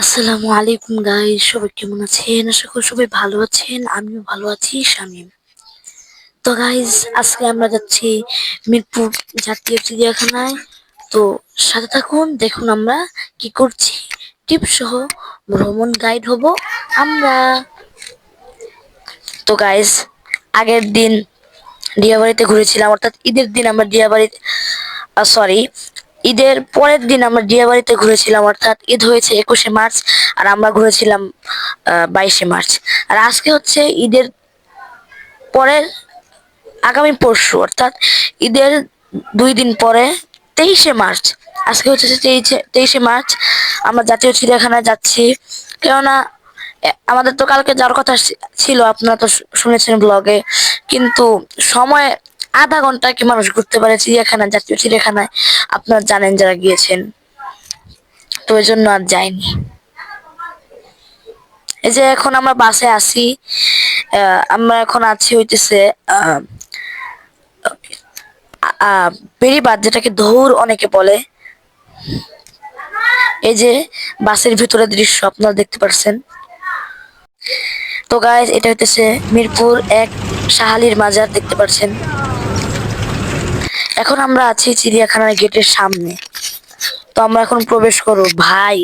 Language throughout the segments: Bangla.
আসসালামু আলাইকুম গাইস, সবাই কেমন আছেন? আশা করি সবাই ভালো আছেন। আমিও ভালো আছি, শামীম। তো গাইস, আজকে আমরা যাচ্ছি মিরপুর জাতীয় চিড়িয়াখানায়। তো সাথে থাকুন, দেখুন আমরা কি করছি। টিপ সহ ভ্রমণ গাইড হব আমরা। তো গাইস, আগের দিন দিয়াবাড়িতে ঘুরেছিলাম, অর্থাৎ ঈদের দিন আমরা দিয়াবাড়িতে, সরি, ঈদের পরের দিন আমরা দিয়াবাড়িতে ঘুরেছিলাম, অর্থাৎ ঈদ হয়েছে 21শে মার্চ, আর আমরা ঘুরেছিলাম 22শে মার্চ। আর আজকে হচ্ছে ঈদের পরের আগামী পরশু, অর্থাৎ ঈদের 2 দিন পরে 23শে মার্চ। আজকে হচ্ছে 23শে মার্চ। আমরা জাতীয় চিড়িয়াখানায় যাচ্ছি, কেননা আমাদের তো কালকে যাওয়ার কথা ছিল, আপনারা তো শুনেছেন ব্লগে। কিন্তু সময়, আধা ঘন্টা কি মানুষ ঘুরতে পারে চিড়িয়াখানায়, জাতীয় চিড়িয়াখানায়? আপনারা জানেন যারা গিয়েছেন। তো ওই জন্য আর যাইনি। এই যে এখন আমরা বাসে আছি, আমরা এখন আছি হইতেছে বেড়িবাঁধ, যেটাকে ধৌর অনেকে বলে। এই যে বাসের ভিতরের দৃশ্য আপনারা দেখতে পাচ্ছেন। তো গাইস, এটা হইতেছে মিরপুর 1 শাহালির মাজার, দেখতে পাচ্ছেন। এখন আমরা আছি চিড়িয়াখানার গেটের সামনে। তো আমরা এখন প্রবেশ করব। ভাই,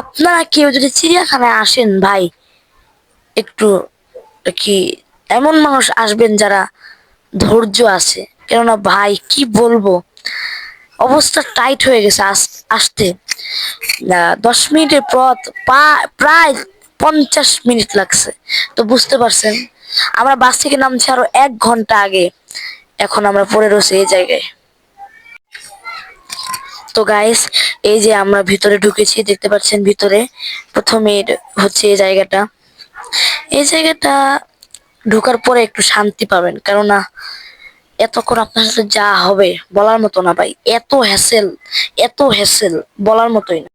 আপনারা কেউ যদি চিড়িয়াখানায় আসেন ভাই, একটু কি এমন মানুষ আসবেন যারা ধৈর্য আছে, কেননা ভাই কি বলবো, অবস্থা টাইট হয়ে গেছে আসতে। 10 মিনিটের পথ, প্রায় 50 মিনিট লাগছে। তো বুঝতে পারছেন, আমরা বাস থেকে নামছি আরো 1 ঘন্টা আগে, এখন আমরা পড়ে রয়েছি এই জায়গায়। তো গাইস, এই যে আমরা ভিতরে ঢুকেছি, দেখতে পাচ্ছেন ভিতরে প্রথমে হচ্ছে এই জায়গাটা ঢোকার পরে একটু শান্তি পাবেন, কেননা এতক্ষণ আপনার সাথে যা হবে বলার মতো না ভাই। এত হ্যাসেল, এত হ্যাসেল, বলার মতোই না।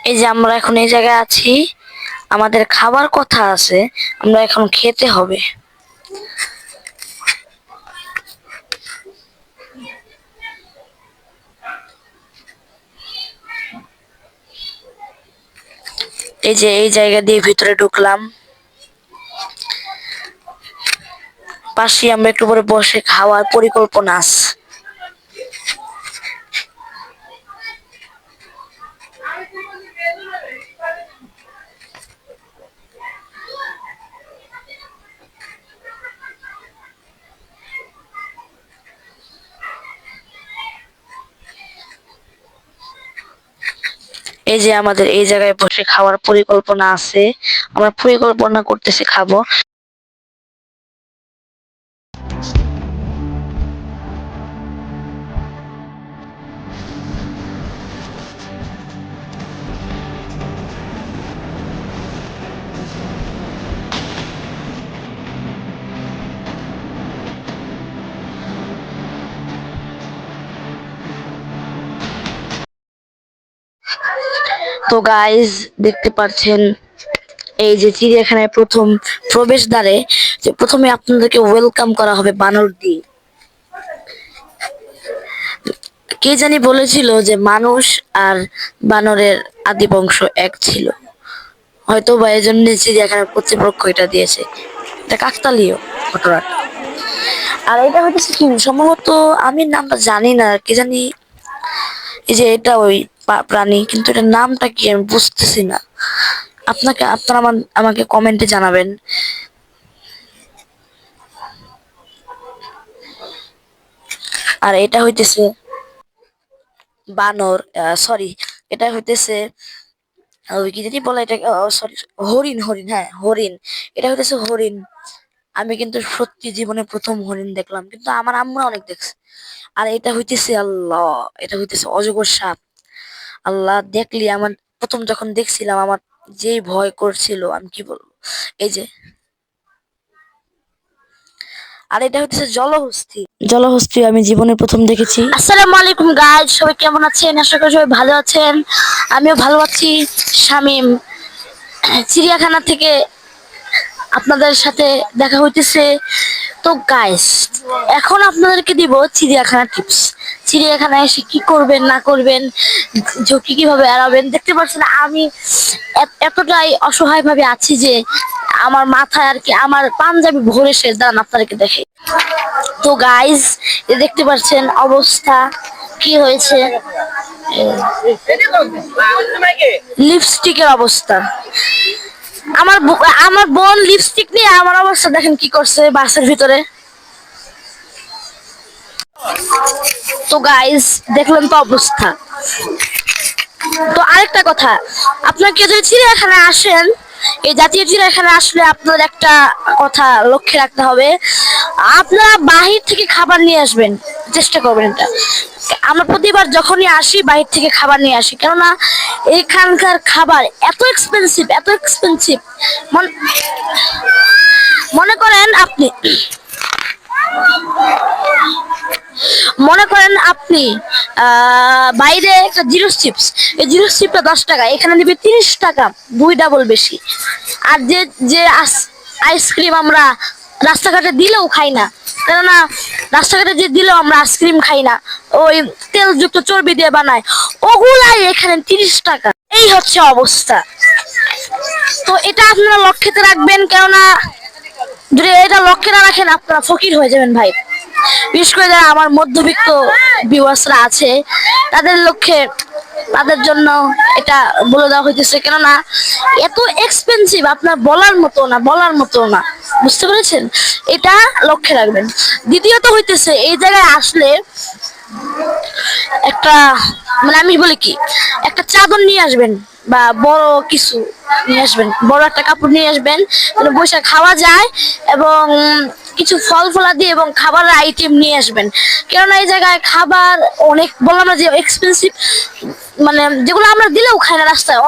এই যে আমরা এখন এই জায়গায় আছি, আমাদের খাবার কথা আছে, আমরা এখন খেতে হবে। এই যে এই জায়গা দিয়ে ভিতরে ঢুকলাম, পাশে আমরা একটু পরে বসে খাওয়ার পরিকল্পনা আছে। এই যে আমাদের এই জায়গায় বসে খাওয়ার পরিকল্পনা আছে, আমরা পরিকল্পনা করতেছি খাবো। তো গাইজ, দেখতে পাচ্ছেন এই যে চিড়িয়াখানায় প্রথম প্রবেশদ্বারে যে প্রথমে আপনাদেরকে ওয়েলকাম করা হবে বানর দিয়ে। কে জানি বলেছিল যে মানুষ আর বানরের আদি বংশ এক ছিল, হয়তো বা এই জন্য চিড়িয়াখানার কর্তৃপক্ষ এটা দিয়েছে। এটা কাকতালীয় ঘটনাটা। আর এটা হচ্ছে কি, সম্ভবত আমি নামটা জানি না, কে জানি, এই যে এটা ওই প্রাণী, কিন্তু এটার নামটা কি আমি বুঝতেছি না। আপনারা আমাকে কমেন্টে জানাবেন। আর এটা হইতেছে বানর, সরি, এটা হইতেছে ওই কি জানি বলে এটা, সরি, হরিণ, হরিণ, হ্যাঁ হরিণ। এটা হইতেছে হরিণ। আমি কিন্তু সত্যি জীবনে প্রথম হরিণ দেখলাম, কিন্তু আমার আম্মা অনেক দেখছে। আর এটা হইতেছে, আল্লাহ, এটা হইতেছে অজগর সাপ। আল্লাহ, দেখলি আমার, প্রথম যখন দেখছিলাম আমার যেই ভয় করছিল, আমি কি বলবো। এই যে আর এটা হচ্ছে জলহস্তী। জলহস্তী আমি জীবনে প্রথম দেখেছি। আসসালামু আলাইকুম গাইজ, সবাই কেমন আছেন? আশা করি সবাই ভালো আছেন। আমিও ভালো আছি। শামীম চিড়িয়াখানা থেকে আপনাদের সাথে দেখা হইতেছে। তো গাইস, এখন আপনাদেরকে দিব চিড়িয়াখানা টিপস। চিড়িয়াখানায় এসে কি করবেন না করবেন, ঝুঁকি কিভাবে এড়াবেন। দেখতে পাচ্ছেন আমি এতটাই অসহায় ভাবে আছি যে আমার মাথায় আর কি আমার পাঞ্জাবি ভরে শেষ। দাঁড়ান আপনাদেরকে দেখে। তো গাইস, দেখতে পাচ্ছেন অবস্থা কি হয়েছে, লিপস্টিকের অবস্থা। আমার বোন লিপস্টিক নিয়ে আমার অবস্থা দেখেন কি করছে বাসের ভিতরে। তো গাইস, দেখলেন তো অবস্থা। তো আরেকটা কথা, আপনার কেউ যদি চিড়িয়াখানায় আসেন, এই জাতীয় চিড়িয়াখানায় আসলে আপনার একটা কথা লক্ষ্যে রাখতে হবে, আপনারা বাহির থেকে খাবার নিয়ে আসবেন, চেষ্টা করবেন এটা। আমরা প্রতিবার যখনই আসি বাহির থেকে খাবার নিয়ে আসি, কেননা এখানকার খাবার এত এক্সপেন্সিভ, এত এক্সপেন্সিভ। মনে করেন আপনি মনে করেন আপনি বাইরে একটা জিরো চিপস, এই জিরো চিপটা 10 টাকা, এখানে নিবে 30 টাকা, 2 ডাবল বেশি। আর যে যে আইসক্রিম আমরা রাস্তাঘাটে দিলেও খাই না, কেননা রাস্তাঘাটে যে দিলেও আমরা আইসক্রিম খাই না, ওই তেলযুক্ত চর্বি দিয়ে বানায়, ওগুলাই এখানে 30 টাকা। এই হচ্ছে অবস্থা। তো এটা আপনারা লক্ষ্যে রাখবেন, কেননা যদি এটা লক্ষ্যে না রাখেন আপনারা ফকির হয়ে যাবেন ভাই। বিশেষ করে যারা আমার মধ্যবিত্ত ভিউয়ার্সরা আছে, তাদের লক্ষ্যে, তাদের জন্য এটা বলে দেওয়া হইতেছে, কেননা এত এক্সপেন্সিভ আপনার বলার মতো না, বলার মতো না। বুঝতে পেরেছেন? এটা লক্ষ্যে রাখবেন। দ্বিতীয়ত হইতেছে, এই জায়গায় আসলে একটা, মানে আমি বলি কি, একটা চাদর নিয়ে আসবেন বা বড় কিছু নিয়ে আসবেন, বড় একটা কাপড় নিয়ে আসবেন, বসে খাওয়া যায়, এবং কিছু ফল ফলাদি এবং খাবারের আইটেম নিয়ে আসবেন। কেননা এই জায়গায় খাবার অনেক, বললাম না যে এক্সপেন্সিভ, মানে যেগুলো আমরা দিলেও খাই না, রাস্তায়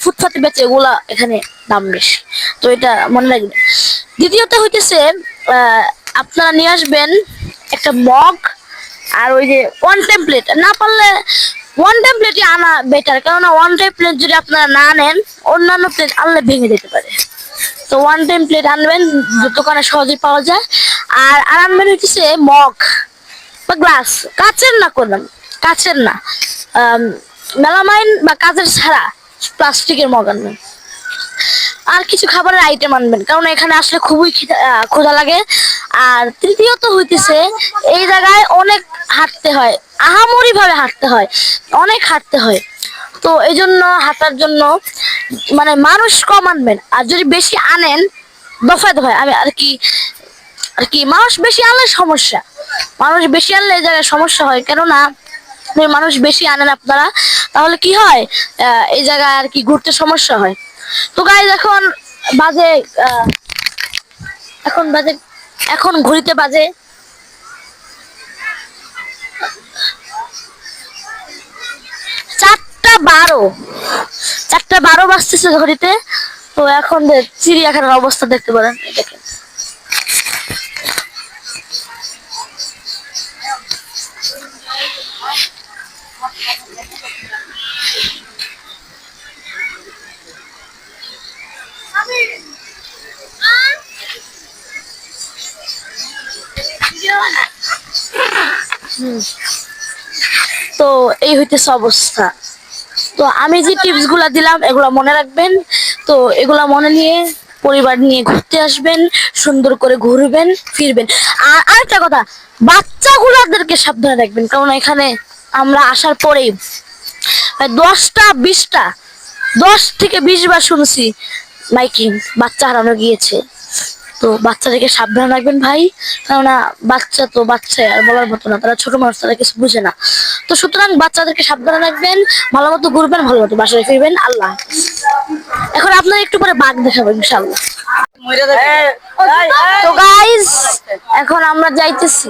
ফুটপাতে বেচে, এগুলা এখানে দাম বেশি। তো এটা মনে রাখবেন। দ্বিতীয়ত হইতেছে, আপনারা নিয়ে আসবেন একটা মগ, আর ওই যে ওয়ান টাইম প্লেট, না পারলে ওয়ান টাইম প্লেটই আনা বেটার, কেননা ওয়ান টাইম প্লেট যদি আপনারা না নেন, অন্যান্য প্লেট আনলে ভেঙে যেতে পারে। তো ওয়ান টাইম প্লেট আনবেন, দোকানে সহজেই পাওয়া যায়। আর আনবেন হচ্ছে মগ বা গ্লাস, কাচের না, করলাম কাচের না, মেলামাইন বা কাচের ছাড়া প্লাস্টিকের মগ আনবেন। আর কিছু খাবারের আইটেম আনবেন, কারণ এখানে আসলে খুবই ক্ষুধা লাগে। আর তৃতীয়ত হইতেছে, এই জায়গায় অনেক হাঁটতে হয়, আহামরি ভাবে হাঁটতে হয়, অনেক হাঁটতে হয়। তো এই জন্য হাঁটার জন্য মানে মানুষ কম আনবেন। আর যদি বেশি আনেন, দফায় দফায় আমি আর কি মানুষ বেশি আনলে সমস্যা, মানুষ বেশি আনলে এই জায়গায় সমস্যা হয়। কেননা মানুষ বেশি আনেন আপনারা, তাহলে কি হয়, এই জায়গায় আর কি ঘুরতে সমস্যা হয়। তো গাইজ, বাজে এখন বাজে এখন ঘড়িতে বাজে 4টা 12, 4টা 12 বাজতেছে ঘড়িতে। তো এখন চিড়িয়াখানার অবস্থা দেখতে পারেন, দেখেন। তো এই হইতেছে অবস্থা। তো আমি যে টিপস গুলা দিলাম এগুলা মনে রাখবেন। তো এগুলা মনে নিয়ে পরিবার নিয়ে ঘুরতে আসবেন, সুন্দর করে ঘুরবেন ফিরবেন। আর আরেকটা কথা, বাচ্চাগুলোদেরকে সাবধানে রাখবেন, কারণ এখানে আমরা আসার পরেই 10টা 20টা, 10 থেকে 20 বার শুনছি মাইকিং, বাচ্চা হারানো গিয়েছে। তো বাচ্চাদেরকে সাবধান রাখবেন ভাই, কেননা বাচ্চা তো বাচ্চাই, আর বলার মতো না, তারা ছোট মানুষ, তারা কিছু বুঝে না। তো সুতরাং বাচ্চাদেরকে সাবধানে রাখবেন, ভালো মতো ঘুরবেন, ভালো মতো বাসায় ফিরবেন। আল্লাহ হাফেজ। এখন আপনার একটু পরে বাঘ দেখাবো ইনশাল্লাহ। তো গাইস, এখন আমরা যাইতেছি।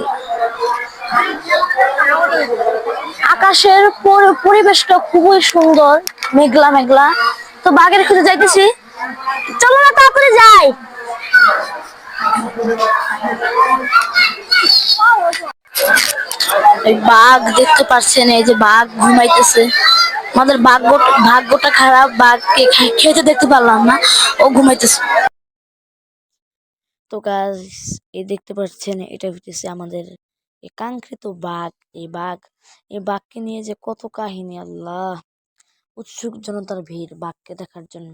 আকাশের পরিবেশটা খুবই সুন্দর, মেঘলা মেঘলা। তো বাঘের খুঁজে যাইতেছি, চলো না তাড়াতাড়ি যাই। এই বাঘ দেখতে পাচ্ছেন, এই যে বাঘ ঘুমাইতেছে। আমাদের ভাগ্যটা খারাপ, বাঘকে খেতে দেখতে পারলাম না, ও ঘুমাইতেছে। তো গাইস, এই দেখতে পাচ্ছেন এটা হইতেছে আমাদের এই কাঙ্ক্ষিত বাঘ। এই বাঘকে নিয়ে যে কত কাহিনী, আল্লাহ! উৎসুক জনতার ভিড় বাঘকে দেখার জন্য।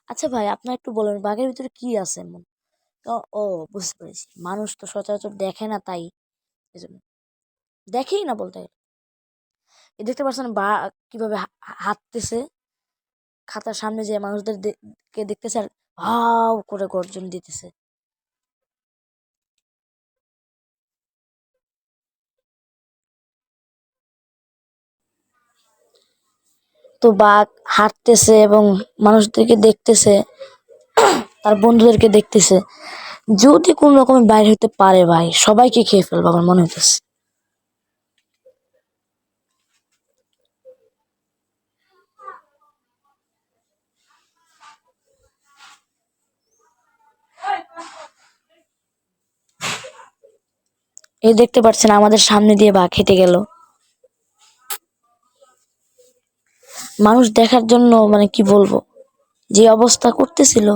আচ্ছা ভাই, আপনার একটু বলেন বাঘের ভিতরে কি আছে এমন? ও ও, বুঝতে পেরেছি, মানুষ তো সচরাচর দেখে না, তাই এজন্য দেখেই না বলতে গেলে। এই দেখতে পাচ্ছেন বাঘ কিভাবে হাঁটতেছে, খাতার সামনে যে মানুষদের কে দেখতেছে আর হাও করে গর্জন দিতেছে। তো বাঘ হাঁটতেছে এবং মানুষদেরকে দেখতেছে, তার বন্ধুদেরকে দেখতেছে। যদি কোন রকমে বাইরে হইতে পারে ভাই, সবাইকে খেয়ে ফেলবে আমার মনে হইতেছে। এই দেখতে পাচ্ছেন আমাদের সামনে দিয়ে বাঘ হেঁটে গেল। মানুষ দেখার জন্য মানে কি বলবো, যে অবস্থা করতেছিল।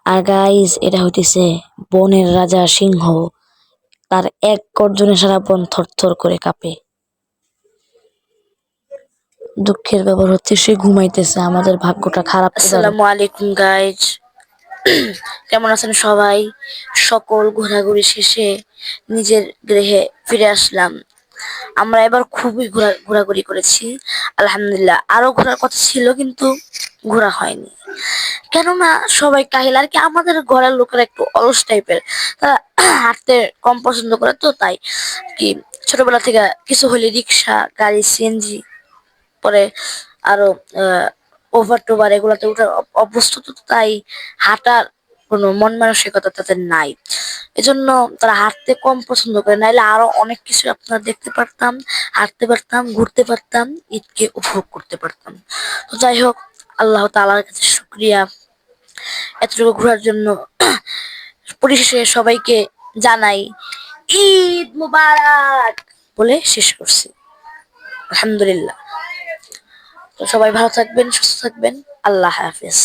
আর গাইস, এটা হইতেছে বনের রাজা সিংহ। তার এক গর্জনে সারা বন থরথর করে কাঁপে। দুঃখের ব্যাপার হচ্ছে সে ঘুমাইতেছে, আমাদের ভাগ্যটা খারাপ। আসসালামু আলাইকুম গাইজ, কেমন আছেন সবাই? সকল ঘোরাঘুরি শেষে নিজের গৃহে ফিরে আসলাম। আমরা এবার খুবই ঘোরাঘুরি করেছি, আলহামদুলিল্লাহ। আরো ঘোরার কথা ছিল কিন্তু ঘোরা হয়নি, কেননা সবাই কাহিল আর কি। আমাদের ঘরের লোকেরা একটু অলস টাইপের, তারা হাঁটতে কম পছন্দ করে, তো তাই কি ছোটবেলা থেকে কিছু হলে রিক্সা, গাড়ি, সিএনজি, পরে আরো ওভার টোভার এগুলাতে উঠার অভ্যস্ত, তো তাই হাঁটার কোনো মন মানসিকতা তাদের নাই। এজন্য তারা হাঁটতে কম পছন্দ করে, নাইলে আরো অনেক কিছু আপনারা দেখতে পারতাম, হাঁটতে পারতাম, ঘুরতে পারতাম, ঈদকে উপভোগ করতে পারতাম। তো যাই হোক, আল্লাহ তাআলার কাছে শুকরিয়া এতটুকু ঘোরার জন্য। পরিশেষে সবাইকে জানাই ঈদ মুবারক বলে শেষ করছি, আলহামদুলিল্লাহ। তো সবাই ভালো থাকবেন, সুস্থ থাকবেন, আল্লাহ হাফেজ।